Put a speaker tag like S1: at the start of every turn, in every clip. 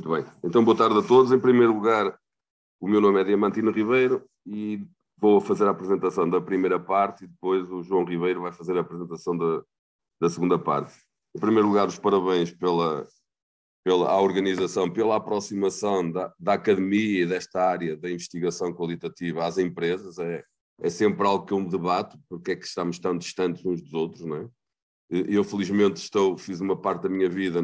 S1: Muito bem. Então, boa tarde a todos. Em primeiro lugar, o meu nome é Diamantino Ribeiro e vou fazer a apresentação da primeira parte e depois o João Ribeiro vai fazer a apresentação da segunda parte. Em primeiro lugar, os parabéns à organização, pela aproximação da academia e desta área da investigação qualitativa às empresas. É sempre algo que eu me debato, porque é que estamos tão distantes uns dos outros, não é? Eu, felizmente, fiz uma parte da minha vida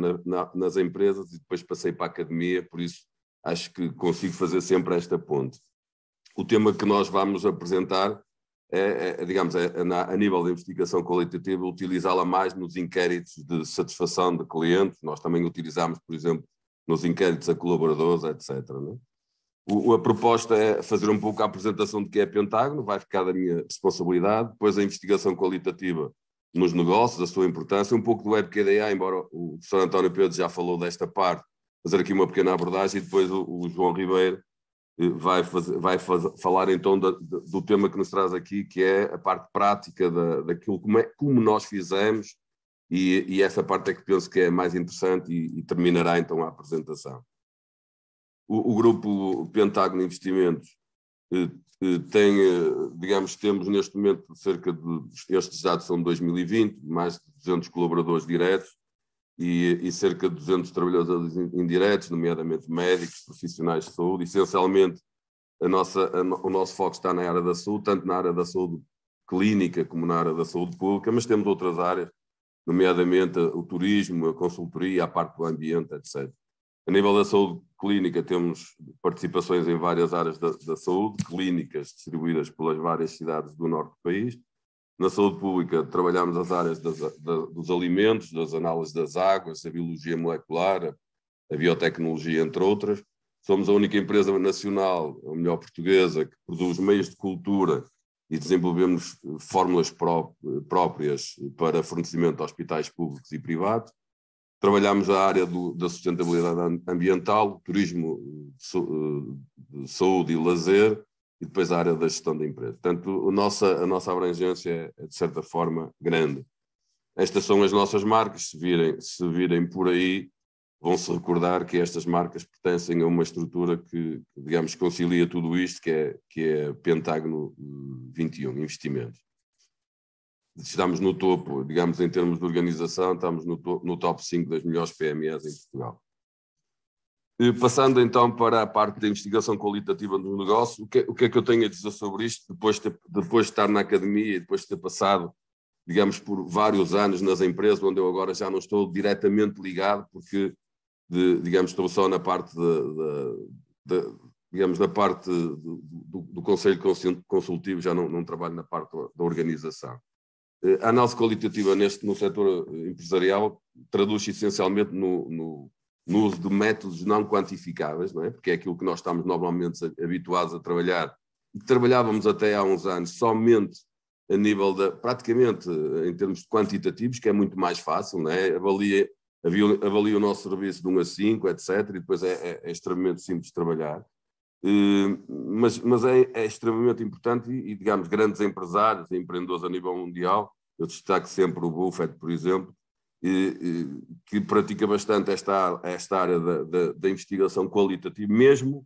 S1: nas empresas e depois passei para a academia, por isso acho que consigo fazer sempre esta ponte. O tema que nós vamos apresentar a nível da investigação qualitativa, utilizá-la mais nos inquéritos de satisfação de clientes. Nós também utilizamos, por exemplo, nos inquéritos a colaboradores, etc. Não é? A proposta é fazer um pouco a apresentação do que é Pentágono, vai ficar da minha responsabilidade, depois a investigação qualitativa nos negócios, a sua importância, um pouco do WebQDA, embora o professor António Pedro já falou desta parte, fazer aqui uma pequena abordagem e depois o João Ribeiro vai falar então do tema que nos traz aqui, que é a parte prática daquilo, como nós fizemos, e essa parte é que penso que é mais interessante e terminará então a apresentação. O grupo Pentágono Investimentos temos neste momento cerca de, estes dados são de 2020, mais de 200 colaboradores diretos e cerca de 200 trabalhadores indiretos, nomeadamente médicos, profissionais de saúde. Essencialmente, o nosso foco está na área da saúde, tanto na área da saúde clínica como na área da saúde pública, mas temos outras áreas, nomeadamente o turismo, a consultoria, a parte do ambiente, etc. A nível da saúde clínica, temos participações em várias áreas da saúde, clínicas distribuídas pelas várias cidades do norte do país. Na saúde pública, trabalhamos as áreas dos alimentos, das análises das águas, a biologia molecular, a biotecnologia, entre outras. Somos a única empresa nacional, a melhor portuguesa, que produz meios de cultura e desenvolvemos fórmulas próprias para fornecimento a hospitais públicos e privados. Trabalhamos a área da sustentabilidade ambiental, turismo, de saúde e lazer, e depois a área da gestão da empresa. Portanto, a nossa abrangência é, de certa forma, grande. Estas são as nossas marcas. Se virem por aí, vão se recordar que estas marcas pertencem a uma estrutura que digamos, concilia tudo isto, que é Pentágono 21, Investimentos. Estamos no topo, digamos, em termos de organização, estamos no top 5 das melhores PMEs em Portugal. Passando então para a parte da investigação qualitativa do negócio, o que é que eu tenho a dizer sobre isto, depois de estar na academia e depois de ter passado, digamos, por vários anos nas empresas, onde eu agora já não estou diretamente ligado, porque, digamos, estou só na parte digamos, na parte do Conselho Consultivo, já não trabalho na parte da organização. A análise qualitativa no setor empresarial traduz-se essencialmente no uso de métodos não quantificáveis, não é? Porque é aquilo que nós estamos normalmente habituados a trabalhar e que trabalhávamos até há uns anos somente a nível praticamente em termos de quantitativos, que é muito mais fácil, não é? Avalia o nosso serviço de 1 a 5, etc. E depois é extremamente simples de trabalhar. Mas é extremamente importante e, digamos, grandes empresários e empreendedores a nível mundial, eu destaco sempre o Buffett, por exemplo, que pratica bastante esta área da investigação qualitativa, mesmo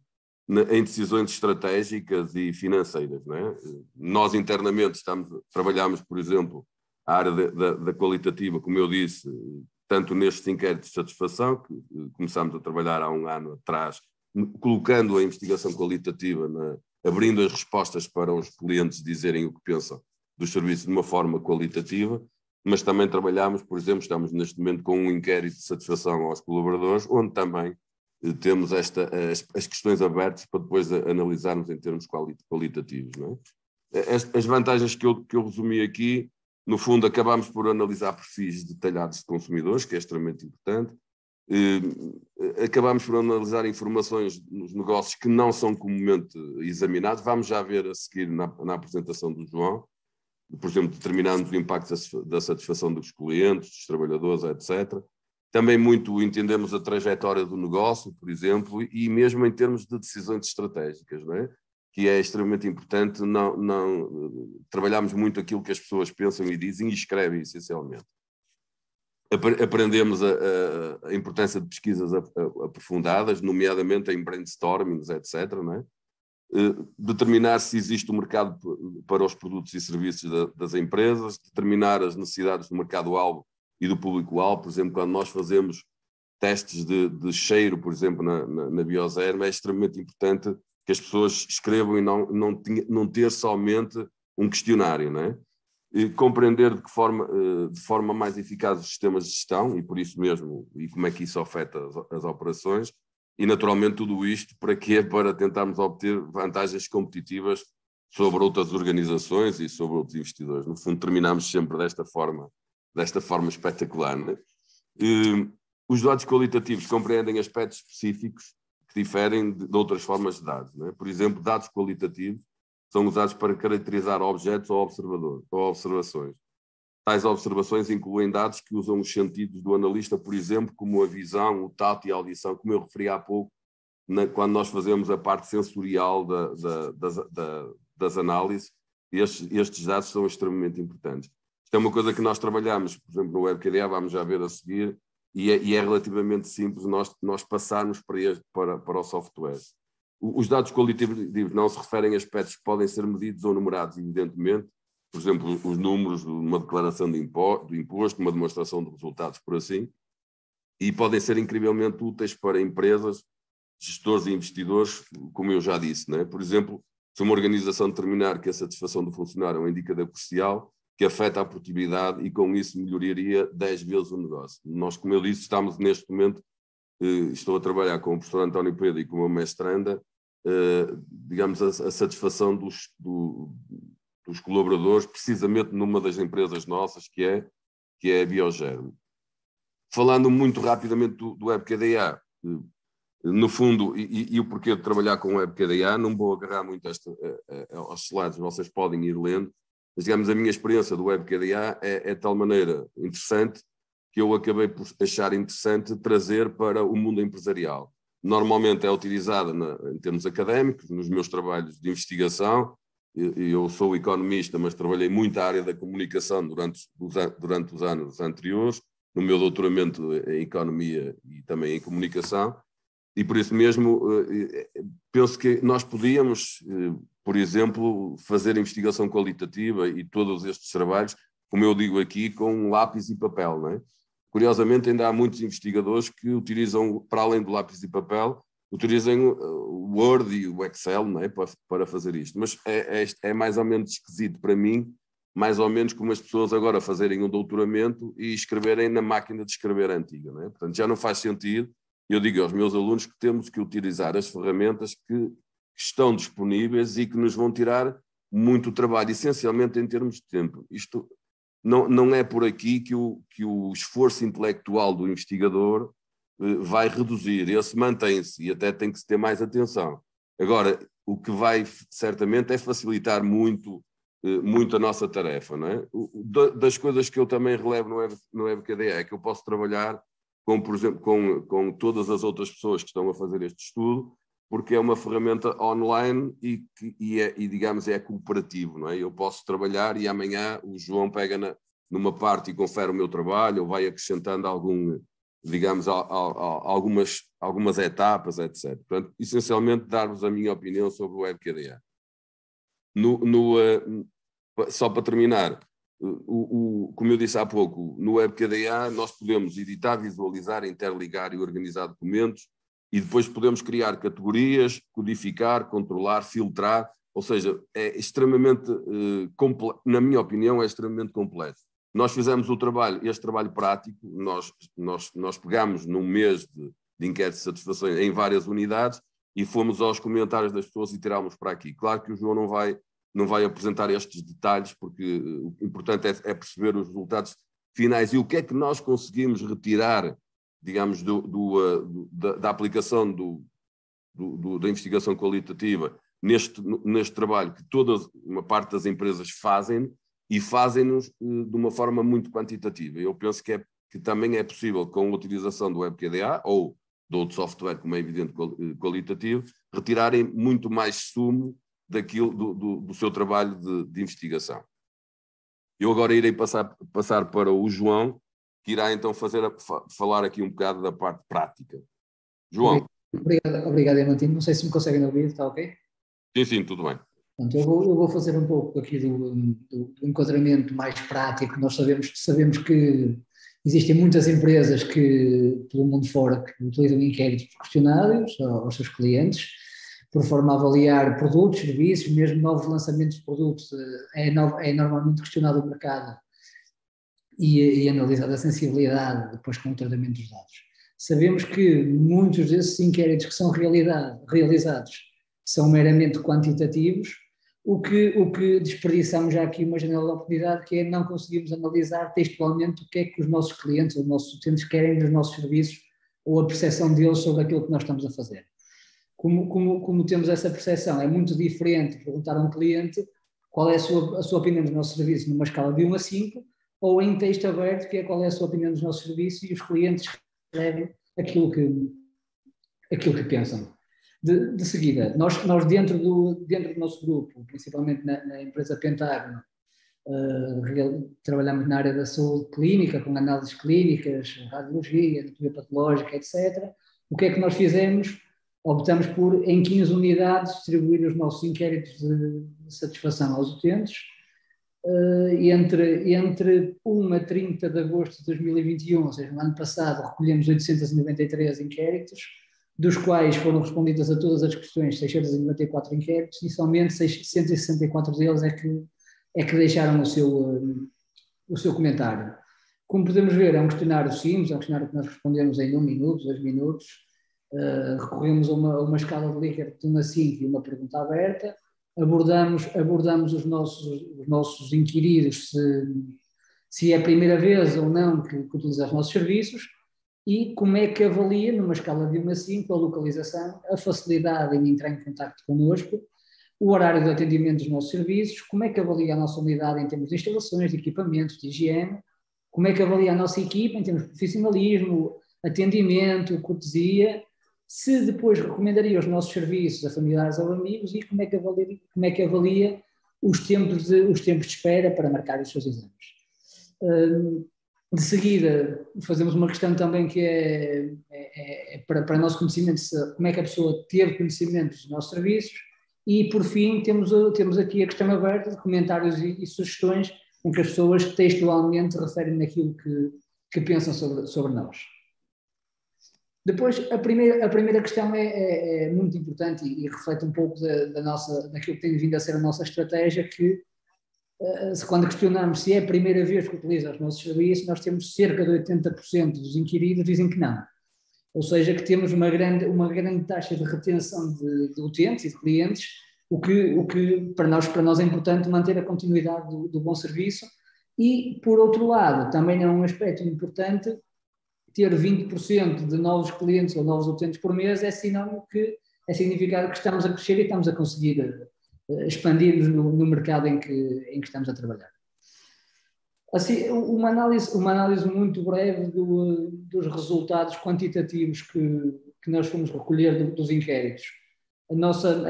S1: em decisões estratégicas e financeiras. Não é? Nós internamente trabalhamos, por exemplo, a área da qualitativa, como eu disse, tanto nestes inquéritos de satisfação, que começámos a trabalhar há um ano atrás, colocando a investigação qualitativa, abrindo as respostas para os clientes dizerem o que pensam dos serviços de uma forma qualitativa, mas também trabalhamos, por exemplo, estamos neste momento com um inquérito de satisfação aos colaboradores, onde também temos as questões abertas para depois analisarmos em termos qualitativos. Não é? As vantagens que eu resumi aqui, no fundo, acabamos por analisar perfis detalhados de consumidores, que é extremamente importante. Acabamos por analisar informações nos negócios que não são comumente examinados. Vamos já ver a seguir na apresentação do João. Por exemplo, determinarmos o impacto da satisfação dos clientes, dos trabalhadores, etc. Também muito entendemos a trajetória do negócio, por exemplo, e mesmo em termos de decisões estratégicas, não é? Que é extremamente importante. Trabalhamos muito aquilo que as pessoas pensam e dizem e escrevem, essencialmente. Aprendemos a importância de pesquisas aprofundadas, nomeadamente em brainstormings, etc., não é? Determinar se existe um mercado para os produtos e serviços das empresas, determinar as necessidades do mercado-alvo e do público-alvo. Por exemplo, quando nós fazemos testes de cheiro, por exemplo, na Biozerm, é extremamente importante que as pessoas escrevam e não ter somente um questionário, não é? Compreender de forma mais eficaz os sistemas de gestão e por isso mesmo, e como é que isso afeta as operações, e naturalmente tudo isto para quê? Para tentarmos obter vantagens competitivas sobre outras organizações e sobre outros investidores. No fundo, terminamos sempre desta forma espetacular, não é? Os dados qualitativos compreendem aspectos específicos que diferem de outras formas de dados, não é? Por exemplo, dados qualitativos são usados para caracterizar objetos ou observações. Tais observações incluem dados que usam os sentidos do analista, por exemplo, como a visão, o tato e a audição, como eu referi há pouco, quando nós fazemos a parte sensorial das análises, estes dados são extremamente importantes. Isto é uma coisa que nós trabalhamos, por exemplo, no WebKDA, vamos já ver a seguir, e é relativamente simples nós passarmos para o software. Os dados qualitativos não se referem a aspectos que podem ser medidos ou numerados, evidentemente, por exemplo, os números de uma declaração do imposto, uma demonstração de resultados, por assim, e podem ser incrivelmente úteis para empresas, gestores e investidores, como eu já disse, não é? Por exemplo, se uma organização determinar que a satisfação do funcionário é um indicador crucial que afeta a produtividade e com isso melhoraria 10 vezes o negócio. Nós, como eu disse, estamos neste momento, estou a trabalhar com o professor António Pedro e com o mestranda, digamos, a satisfação dos colaboradores, precisamente numa das empresas nossas, que é a Biozerm. Falando muito rapidamente do WebKDA, no fundo, e o porquê de trabalhar com o WebKDA, não vou agarrar muito aos slides, vocês podem ir lendo, mas digamos, a minha experiência do WebKDA é de tal maneira interessante que eu acabei por achar interessante trazer para o mundo empresarial. Normalmente é utilizada em termos académicos, nos meus trabalhos de investigação. Eu sou economista, mas trabalhei muito a área da comunicação durante os anos anteriores, no meu doutoramento em economia e também em comunicação, e por isso mesmo penso que nós podíamos, por exemplo, fazer investigação qualitativa e todos estes trabalhos, como eu digo aqui, com lápis e papel, não é? Curiosamente, ainda há muitos investigadores que utilizam, para além do lápis e papel, utilizam o Word e o Excel, não é? para fazer isto. Mas é mais ou menos esquisito para mim, mais ou menos como as pessoas agora fazerem um doutoramento e escreverem na máquina de escrever antiga, não é? Portanto, já não faz sentido. Eu digo aos meus alunos que temos que utilizar as ferramentas que estão disponíveis e que nos vão tirar muito trabalho, essencialmente em termos de tempo. Isto não é por aqui que o esforço intelectual do investigador vai reduzir. Esse mantém-se e até tem que se ter mais atenção. Agora, o que vai certamente é facilitar muito a nossa tarefa, não é? Das coisas que eu também relevo no WebKDA é que eu posso trabalhar por exemplo, com todas as outras pessoas que estão a fazer este estudo, porque é uma ferramenta online e digamos, é cooperativo, não é? Eu posso trabalhar e amanhã o João pega numa parte e confere o meu trabalho, ou vai acrescentando digamos, algumas etapas, etc. Portanto, essencialmente, dar-vos a minha opinião sobre o WebKDA. Só para terminar, como eu disse há pouco, no WebKDA nós podemos editar, visualizar, interligar e organizar documentos e depois podemos criar categorias, codificar, controlar, filtrar, ou seja, é extremamente, na minha opinião, é extremamente completo. Nós fizemos este trabalho prático, nós pegamos num mês de inquérito de satisfação em várias unidades e fomos aos comentários das pessoas e tirámos para aqui. Claro que o João não vai apresentar estes detalhes, porque o importante é perceber os resultados finais e o que é que nós conseguimos retirar, digamos, da aplicação da investigação qualitativa neste trabalho que uma parte das empresas fazem e fazem-nos de uma forma muito quantitativa. Eu penso que também é possível, com a utilização do WebKDA ou de outro software, como é evidente, qualitativo, retirarem muito mais sumo do seu trabalho de investigação. Eu agora irei passar para o João, que irá então falar aqui um bocado da parte prática. João.
S2: Obrigado, Diamantino. Não sei se me conseguem ouvir, está ok?
S1: Sim, tudo bem.
S2: Portanto, eu vou fazer um pouco aqui do enquadramento mais prático. Nós sabemos que existem muitas empresas pelo mundo fora que utilizam inquéritos por questionários aos seus clientes, por forma a avaliar produtos, serviços, mesmo novos lançamentos de produtos. É normalmente questionado o mercado e analisada a sensibilidade depois com o tratamento dos dados. Sabemos que muitos desses inquéritos que são realizados são meramente quantitativos, o que desperdiçamos já aqui uma janela de oportunidade, que é não conseguimos analisar textualmente o que é que os nossos clientes ou os nossos utentes querem dos nossos serviços ou a percepção deles sobre aquilo que nós estamos a fazer. Como temos essa percepção, é muito diferente perguntar a um cliente qual é a sua opinião dos nossos serviços numa escala de 1 a 5, ou em texto aberto, que é qual é a sua opinião dos nossos serviços, e os clientes escrevem aquilo que pensam. De seguida, nós dentro do nosso grupo, principalmente na empresa Pentágono, trabalhamos na área da saúde clínica, com análises clínicas, radiologia, anatomia patológica, etc. O que é que nós fizemos? Optamos por, em 15 unidades, distribuir os nossos inquéritos de satisfação aos utentes, entre 1 a 30 de agosto de 2021, ou seja, no ano passado, recolhemos 893 inquéritos, dos quais foram respondidas a todas as questões 694 inquéritos, e somente 664 deles é que deixaram o seu comentário. Como podemos ver, é um questionário simples, é um questionário que nós respondemos em 1 minuto, 2 minutos, recorremos a uma escala de Likert de 1 a 5 e uma pergunta aberta, abordamos os nossos inquiridos, se é a primeira vez ou não que utiliza os nossos serviços, e como é que avalia, numa escala de 1 a 5, a localização, a facilidade em entrar em contato connosco, o horário de atendimento dos nossos serviços, como é que avalia a nossa unidade em termos de instalações, de equipamentos, de higiene, como é que avalia a nossa equipa em termos de profissionalismo, atendimento, cortesia, se depois recomendaria os nossos serviços a familiares ou amigos, e como é que avalia os tempos de espera para marcar os seus exames. De seguida, fazemos uma questão também que é para o nosso conhecimento, como é que a pessoa teve conhecimento dos nossos serviços, e por fim temos aqui a questão aberta de comentários e sugestões em que as pessoas textualmente referem naquilo que pensam sobre nós. Depois, a primeira questão é muito importante e reflete um pouco daquilo que tem vindo a ser a nossa estratégia, que quando questionamos se é a primeira vez que utiliza os nossos serviços, nós temos cerca de 80% dos inquiridos dizem que não. Ou seja, que temos uma grande taxa de retenção de utentes e de clientes, o que para nós é importante manter a continuidade do bom serviço. E, por outro lado, também é um aspecto importante ter 20% de novos clientes ou novos utentes por mês, é significado que estamos a crescer e estamos a conseguir expandir-nos no mercado em que estamos a trabalhar. Assim, uma análise muito breve dos resultados quantitativos que nós fomos recolher dos inquéritos. A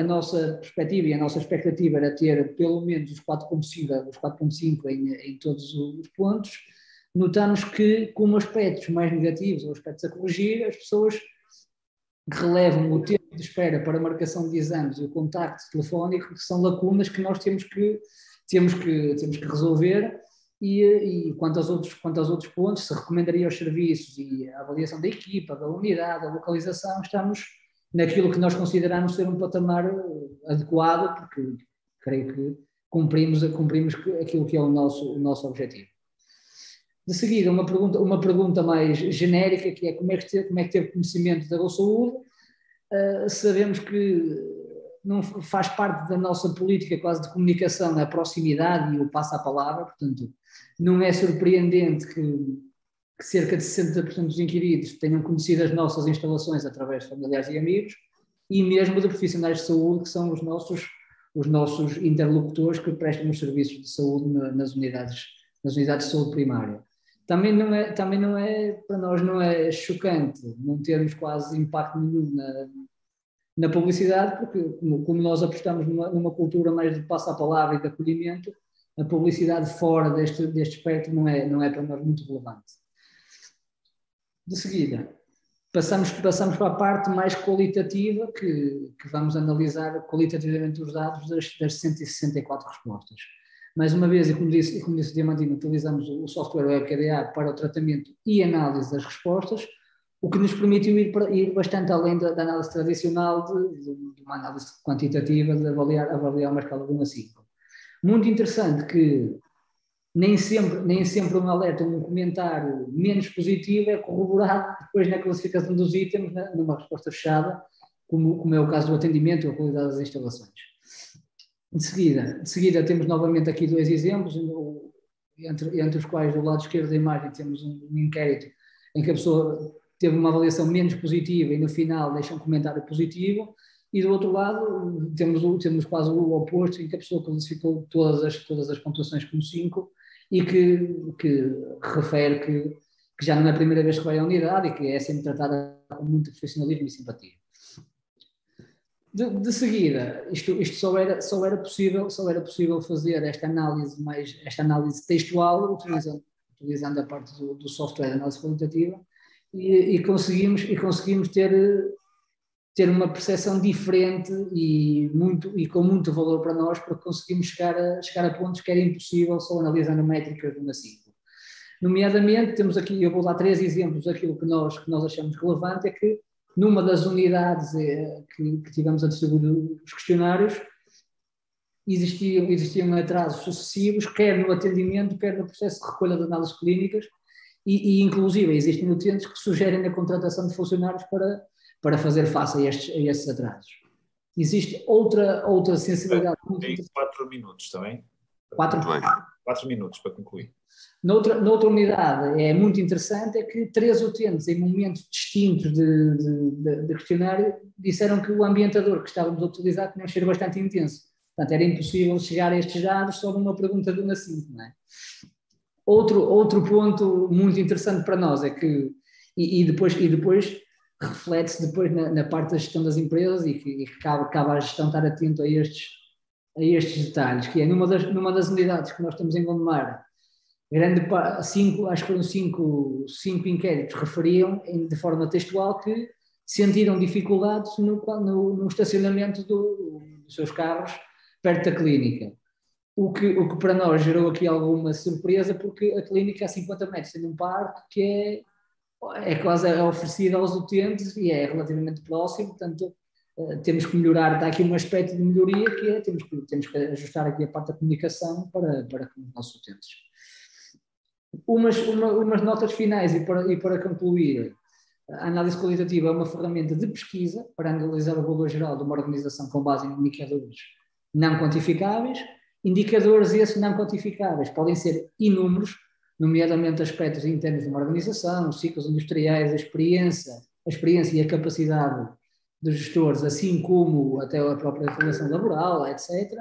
S2: nossa perspectiva e a nossa expectativa era ter pelo menos os 4,5 em todos os pontos. Notamos que, como aspectos mais negativos ou aspectos a corrigir, as pessoas relevam o tempo de espera para a marcação de exames e o contacto telefónico, que são lacunas que nós temos que resolver. E quanto aos outros pontos, se recomendaria os serviços e a avaliação da equipa, da unidade, da localização, estamos naquilo que nós consideramos ser um patamar adequado, porque creio que cumprimos aquilo que é o nosso objetivo. De seguida, uma pergunta mais genérica, que é como é que teve conhecimento da Go Saúde. Sabemos que não faz parte da nossa política quase de comunicação a proximidade e o passo à palavra, portanto, não é surpreendente que cerca de 60% dos inquiridos tenham conhecido as nossas instalações através de familiares e amigos, e mesmo de profissionais de saúde, que são os nossos interlocutores que prestam os serviços de saúde nas unidades de saúde primária. Também não é, para nós não é chocante não termos quase impacto nenhum na publicidade, porque como nós apostamos numa cultura mais de passo à palavra e de acolhimento, a publicidade fora deste espectro não é para nós muito relevante. De seguida, passamos para a parte mais qualitativa, que vamos analisar qualitativamente os dados das 164 respostas. Mais uma vez, e como disse o Diamantino, utilizamos o software WebKDA para o tratamento e análise das respostas, o que nos permitiu ir bastante além da análise tradicional de uma análise quantitativa, de avaliar uma escala de 1 a 5. Muito interessante que nem sempre um alerta, um comentário menos positivo é corroborado depois na classificação dos itens, numa resposta fechada, como é o caso do atendimento ou a qualidade das instalações. De seguida temos novamente aqui 2 exemplos, entre os quais do lado esquerdo da imagem temos um inquérito em que a pessoa teve uma avaliação menos positiva e no final deixa um comentário positivo, e do outro lado temos quase o oposto, em que a pessoa classificou todas as pontuações como 5 e que refere que já não é a primeira vez que vai à unidade e que é sempre tratada com muito profissionalismo e simpatia. De seguida, isto só era possível fazer esta análise textual utilizando a parte do software de análise qualitativa e conseguimos ter uma percepção diferente e com muito valor para nós, porque conseguimos chegar a pontos que era impossível só analisando métricas de 1 a 5. Nomeadamente, temos aqui, eu vou dar 3 exemplos daquilo que nós achamos relevante, é que numa das unidades que tivemos a distribuir os questionários, existiam atrasos sucessivos, quer no atendimento, quer no processo de recolha de análises clínicas, e inclusive existem utentes que sugerem a contratação de funcionários para fazer face a estes atrasos. Existe outra sensibilidade.
S3: Tem 4 minutos também.
S2: 4
S3: minutos para concluir.
S2: Noutra unidade é muito interessante, é que 3 utentes em momentos distintos de questionário disseram que o ambientador que estávamos a utilizar tinha um cheiro bastante intenso. Portanto, era impossível chegar a estes dados só numa pergunta de 1 a 5, não é? Outro ponto muito interessante para nós é que, e depois reflete-se depois na parte da gestão das empresas e que cabe à gestão estar atento a estes detalhes, que é numa das unidades que nós temos em Gondomar, acho que foram 5 inquéritos referiam de forma textual que sentiram dificuldades no estacionamento dos seus carros perto da clínica. O que para nós gerou aqui alguma surpresa, porque a clínica a 50 metros tem um parque que é quase oferecido aos utentes e é relativamente próximo, portanto temos que melhorar, está aqui um aspecto de melhoria que é, temos que ajustar aqui a parte da comunicação para com os nossos utentes. Umas notas finais e para concluir, a análise qualitativa é uma ferramenta de pesquisa para analisar o valor geral de uma organização com base em indicadores não quantificáveis. Indicadores esses não quantificáveis podem ser inúmeros, nomeadamente aspectos internos de uma organização, ciclos industriais, a experiência e a capacidade dos gestores, assim como até a própria relação laboral, etc.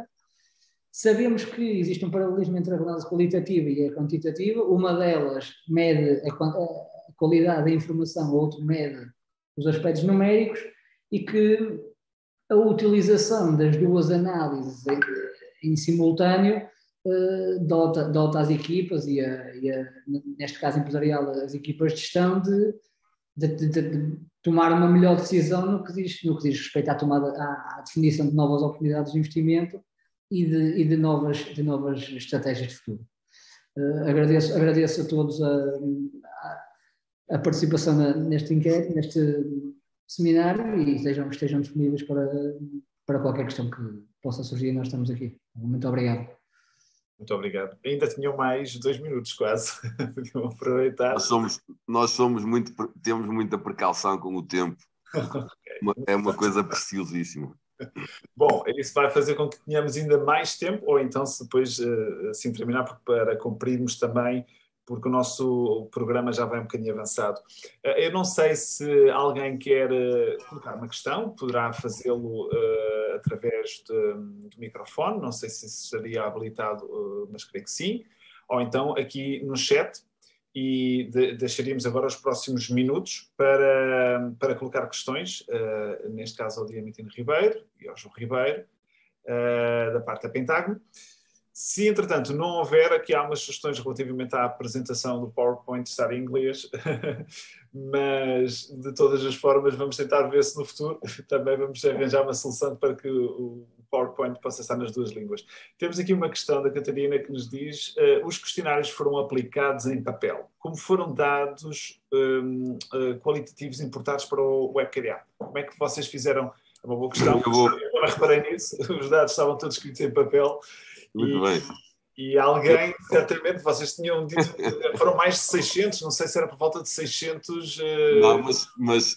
S2: Sabemos que existe um paralelismo entre a análise qualitativa e a quantitativa. Uma delas mede a qualidade da informação, a outra mede os aspectos numéricos, e que a utilização das 2 análises em simultâneo dota as equipas neste caso empresarial, as equipas de gestão de tomar uma melhor decisão no que diz respeito à definição de novas oportunidades de investimento e de novas estratégias de futuro. Agradeço a todos a participação neste inquérito, neste seminário, e estejam disponíveis para qualquer questão que possa surgir. Nós estamos aqui. Muito obrigado.
S3: Muito obrigado. Ainda tinham mais 2 minutos quase. Podiam aproveitar.
S1: Nós temos muita precaução com o tempo. Okay. É uma coisa preciosíssima.
S3: Bom, isso vai fazer com que tenhamos ainda mais tempo, ou então se depois assim terminar, para cumprirmos também, porque o nosso programa já vai um bocadinho avançado. Eu não sei se alguém quer colocar uma questão, poderá fazê-lo através do microfone, não sei se estaria habilitado, mas creio que sim, ou então aqui no chat, e deixaríamos agora os próximos minutos para colocar questões, neste caso ao Diamantino Ribeiro e ao João Ribeiro, da parte da Pentágono. Se, entretanto, não houver, aqui há umas sugestões relativamente à apresentação do PowerPoint estar em inglês, mas, de todas as formas, vamos tentar ver se no futuro também vamos arranjar uma solução para que o PowerPoint possa estar nas duas línguas. Temos aqui uma questão da Catarina que nos diz: os questionários foram aplicados em papel. Como foram dados qualitativos importados para o WebKDA? Como é que vocês fizeram? É uma boa questão. Eu reparei nisso. Os dados estavam todos escritos em papel.
S1: Muito bem.
S3: E alguém, certamente, vocês tinham dito, foram mais de 600, não sei se era por volta de 600...
S1: Não, mas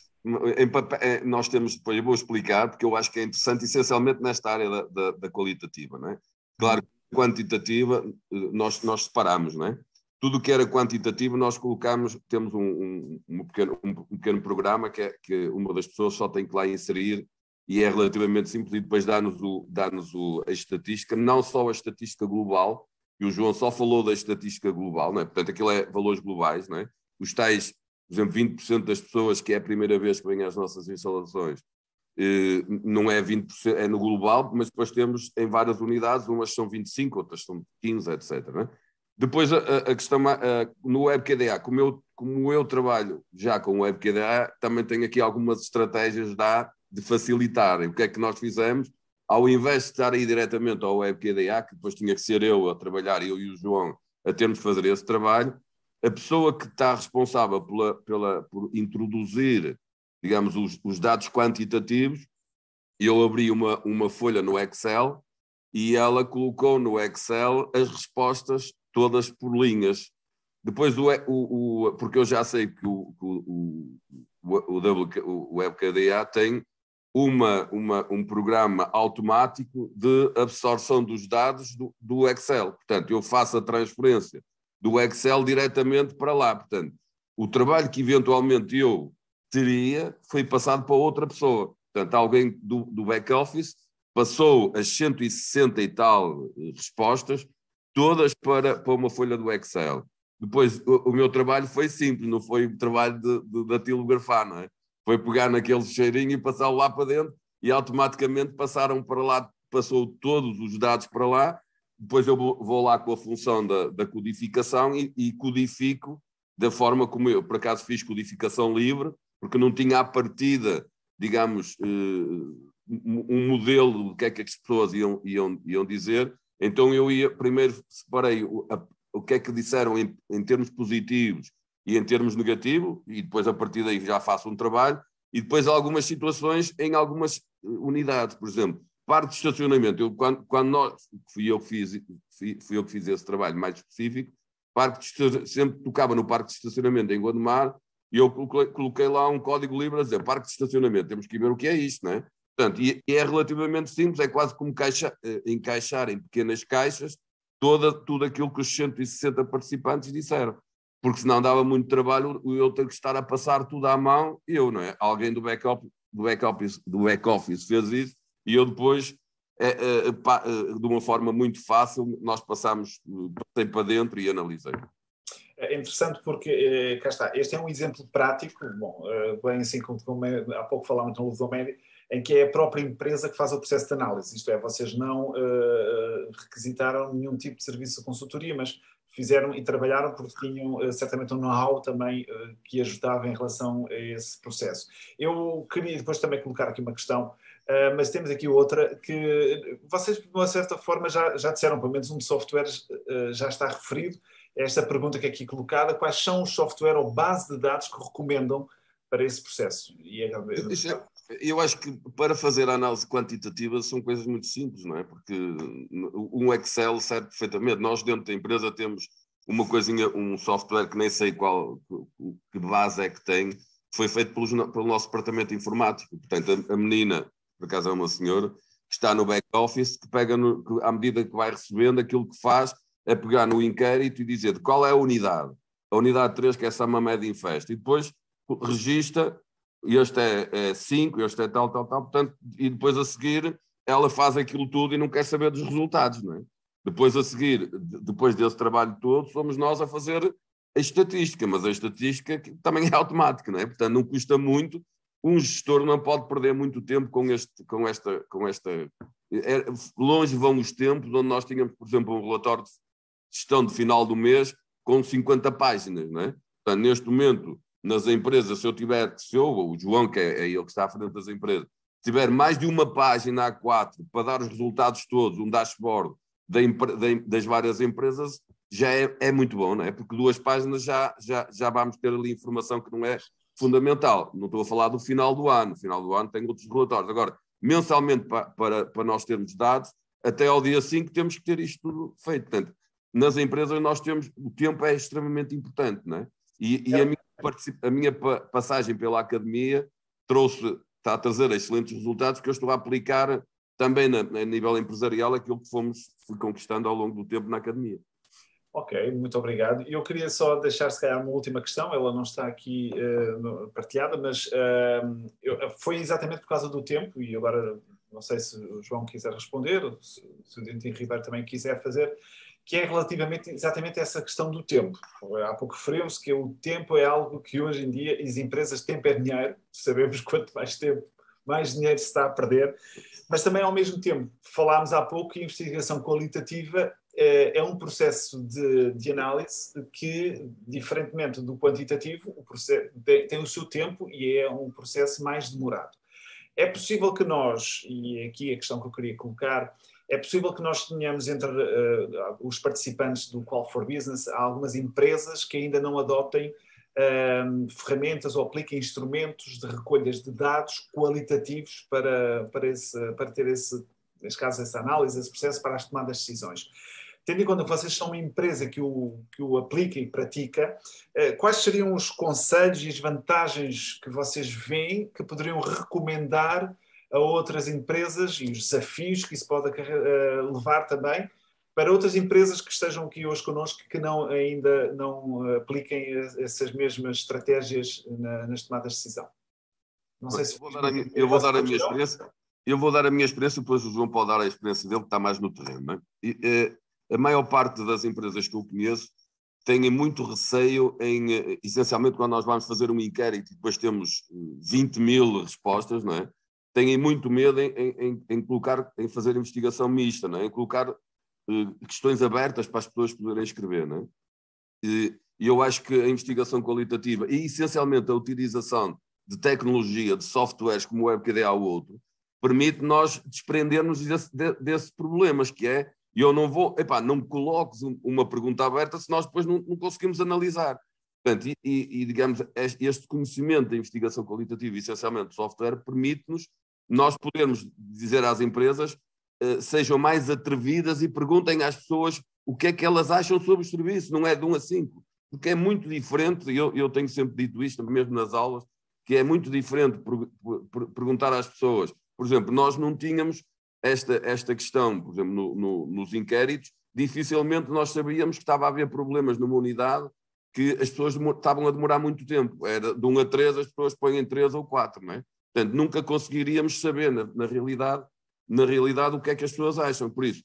S1: em papel, nós temos, depois eu vou explicar, porque eu acho que é interessante, essencialmente nesta área da qualitativa, não é? Claro que quantitativa nós separamos, não é? Tudo o que era quantitativo nós colocamos, temos um pequeno programa que uma das pessoas só tem que lá inserir, e é relativamente simples, e depois dá-nos a estatística, não só a estatística global, e o João só falou da estatística global, não é? Portanto, aquilo é valores globais, não é? Os tais, por exemplo, 20% das pessoas, que é a primeira vez que vêm às nossas instalações, não é 20%, é no global, mas depois temos em várias unidades, umas são 25, outras são 15, etc. Não é? Depois a questão no WebKDA, como eu trabalho já com o WebKDA, também tenho aqui algumas estratégias de facilitar. E o que é que nós fizemos? Ao invés de estar aí diretamente ao WebKDA, que depois tinha que ser eu a trabalhar, eu e o João, a termos de fazer esse trabalho, a pessoa que está responsável por introduzir, digamos, os dados quantitativos, eu abri uma folha no Excel e ela colocou no Excel as respostas todas por linhas. Depois, porque eu já sei que o WebKDA tem um programa automático de absorção dos dados do Excel. Portanto, eu faço a transferência do Excel diretamente para lá. Portanto, o trabalho que eventualmente eu teria foi passado para outra pessoa. Portanto, alguém do back-office passou as 160 e tal respostas, todas para uma folha do Excel. Depois, o meu trabalho foi simples, não foi o trabalho de datilografar, não é? Foi pegar naquele cheirinho e passá-lo lá para dentro, e automaticamente passaram para lá, passou todos os dados para lá. Depois eu vou lá com a função da codificação e codifico da forma como eu, por acaso, fiz codificação livre, porque não tinha à partida, digamos, um modelo do que é que as pessoas iam dizer. Então eu primeiro separei o que é que disseram em termos positivos e em termos negativos, e depois a partir daí já faço um trabalho, e depois algumas situações em algumas unidades. Por exemplo, parque de estacionamento. Fui eu que fiz esse trabalho mais específico. Sempre tocava no parque de estacionamento em Gondomar, e eu coloquei lá um código livre a dizer parque de estacionamento. Temos que ver o que é isto, não é? Portanto, e é relativamente simples, é quase como encaixar em pequenas caixas tudo aquilo que os 160 participantes disseram. Porque senão dava muito trabalho eu ter que estar a passar tudo à mão, não é? Alguém do back-office fez isso, e eu depois, de uma forma muito fácil, nós passei para dentro e analisei.
S3: É interessante porque, cá está, este é um exemplo prático, bom, bem assim como há pouco falámos no Ludomédia, em que é a própria empresa que faz o processo de análise. Isto é, vocês não requisitaram nenhum tipo de serviço de consultoria, mas fizeram e trabalharam porque tinham certamente um know-how também que ajudava em relação a esse processo. Eu queria depois também colocar aqui uma questão, mas temos aqui outra que vocês, de uma certa forma, já disseram, pelo menos um de software já está referido. Esta pergunta que é aqui colocada: quais são os software ou base de dados que recomendam para esse processo?
S1: Eu acho que para fazer a análise quantitativa são coisas muito simples, não é? Porque um Excel serve perfeitamente. Nós dentro da empresa temos uma coisinha, um software que nem sei que base é que tem, que foi feito pelo nosso departamento informático. Portanto, a menina, por acaso é uma senhora, que está no back-office, que pega, à medida que vai recebendo, aquilo que faz é pegar no inquérito e dizer de qual é a unidade. A unidade 3, que é essa média em festa. E depois registra, este é 5, este é tal, portanto, e depois a seguir ela faz aquilo tudo e não quer saber dos resultados, não é? Depois a seguir, depois desse trabalho todo, somos nós a fazer a estatística, mas a estatística também é automática, não é? Portanto, não custa muito, um gestor não pode perder muito tempo com esta longe vão os tempos onde nós tínhamos, por exemplo, um relatório de gestão de final do mês com 50 páginas, não é? Portanto, neste momento, nas empresas, se eu ou o João, que é ele que está à frente das empresas, tiver mais de uma página A4 para dar os resultados todos, um dashboard das várias empresas, já é muito bom, não é? Porque 2 páginas já vamos ter ali informação que não é fundamental. Não estou a falar do final do ano. No final do ano tem outros relatórios. Agora, mensalmente, para nós termos dados, até ao dia 5 temos que ter isto tudo feito. Portanto, nas empresas nós temos, o tempo é extremamente importante, não é? E a minha passagem pela academia está a trazer excelentes resultados que eu estou a aplicar também a nível empresarial aquilo que fui conquistando ao longo do tempo na academia.
S3: Ok, muito obrigado. Eu queria só deixar, se calhar, uma última questão, ela não está aqui partilhada, mas foi exatamente por causa do tempo, e agora não sei se o João quiser responder, ou se o Dentinho Ribeiro também quiser fazer, que é relativamente exatamente essa questão do tempo. Há pouco referimos que o tempo é algo que hoje em dia, as empresas, tempo é dinheiro, sabemos quanto mais tempo, mais dinheiro se está a perder, mas também ao mesmo tempo, falámos há pouco que a investigação qualitativa é um processo de análise que, diferentemente do quantitativo, tem o seu tempo e é um processo mais demorado. É possível que nós, e aqui a questão que eu queria colocar, é possível que nós tenhamos entre os participantes do Qual for Business algumas empresas que ainda não adotem ferramentas ou apliquem instrumentos de recolhas de dados qualitativos para ter neste caso, essa análise, esse processo para as tomadas de decisões. Tendo em conta que vocês são uma empresa que o aplica e pratica, quais seriam os conselhos e as vantagens que vocês veem que poderiam recomendar a outras empresas e os desafios que isso pode levar também para outras empresas que estejam aqui hoje connosco que ainda não apliquem essas mesmas estratégias nas tomadas de decisão? Não sei se
S1: eu vou dar a minha experiência. Eu vou dar a minha experiência, depois o João pode dar a experiência dele, que está mais no terreno. Não é? A maior parte das empresas que eu conheço têm muito receio essencialmente, quando nós vamos fazer um inquérito e depois temos 20 mil respostas, não é? Têm muito medo em fazer investigação mista, não é? Em colocar questões abertas para as pessoas poderem escrever, não é? E eu acho que a investigação qualitativa e, essencialmente, a utilização de tecnologia, de softwares como o WebKDA ou outro, permite nós desprendermos desses problemas, que é, eu não vou, não me coloques uma pergunta aberta se nós depois não conseguimos analisar. Portanto, digamos, este conhecimento da investigação qualitativa, essencialmente de software, permite-nos, nós podermos dizer às empresas, sejam mais atrevidas e perguntem às pessoas o que é que elas acham sobre o serviço, não é de 1 a 5, porque é muito diferente, e eu tenho sempre dito isto, mesmo nas aulas, que é muito diferente perguntar às pessoas. Por exemplo, nós não tínhamos esta questão, por exemplo, nos inquéritos, dificilmente nós sabíamos que estava a haver problemas numa unidade que as pessoas estavam a demorar muito tempo. Era de 1 a 3, as pessoas põem 3 ou 4, não é? Portanto, nunca conseguiríamos saber, na realidade, o que é que as pessoas acham. Por isso,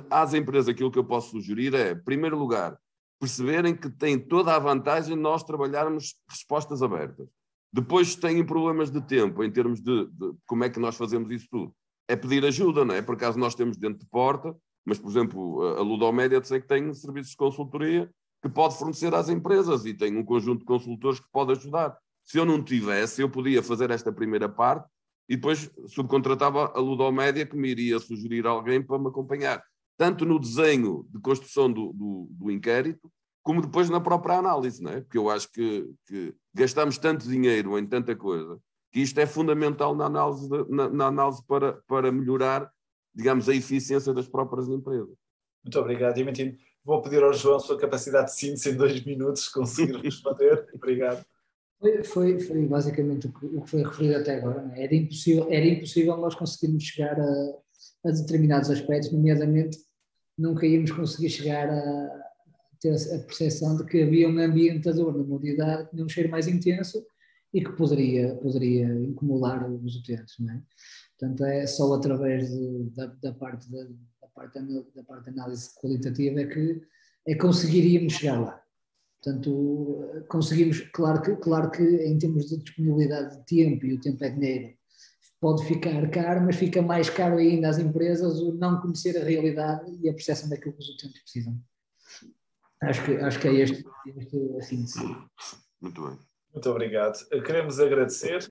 S1: às empresas, aquilo que eu posso sugerir é, em primeiro lugar, perceberem que tem toda a vantagem de nós trabalharmos respostas abertas. Depois, se têm problemas de tempo, em termos de como é que nós fazemos isso tudo, é pedir ajuda, não é? Por acaso nós temos dentro de porta, mas, por exemplo, a Ludomédia sei que tem serviços de consultoria que pode fornecer às empresas e tem um conjunto de consultores que pode ajudar. Se eu não tivesse, eu podia fazer esta primeira parte e depois subcontratava a Ludomédia, que me iria sugerir alguém para me acompanhar, tanto no desenho de construção do inquérito, como depois na própria análise, não é? Porque eu acho que gastamos tanto dinheiro em tanta coisa, que isto é fundamental na análise para melhorar, digamos, a eficiência das próprias empresas.
S3: Muito obrigado, Diamantino. Vou pedir ao João a sua capacidade de síntese em 2 minutos, se conseguir responder. Obrigado.
S2: Foi basicamente o que foi referido até agora. Não é? Era impossível nós conseguirmos chegar a determinados aspectos, nomeadamente nunca íamos conseguir chegar a ter a percepção de que havia um ambientador numa unidade que tinha um cheiro mais intenso e que poderia incomodar os utentes, não é? Portanto, é só através da parte de análise qualitativa é que conseguiríamos chegar lá. Portanto, conseguimos, claro que em termos de disponibilidade de tempo, e o tempo é dinheiro, pode ficar caro, mas fica mais caro ainda às empresas o não conhecer a realidade e a percepção daquilo que os utentes precisam. Acho que é este assim.
S1: Muito bem.
S3: Muito obrigado. Queremos agradecer.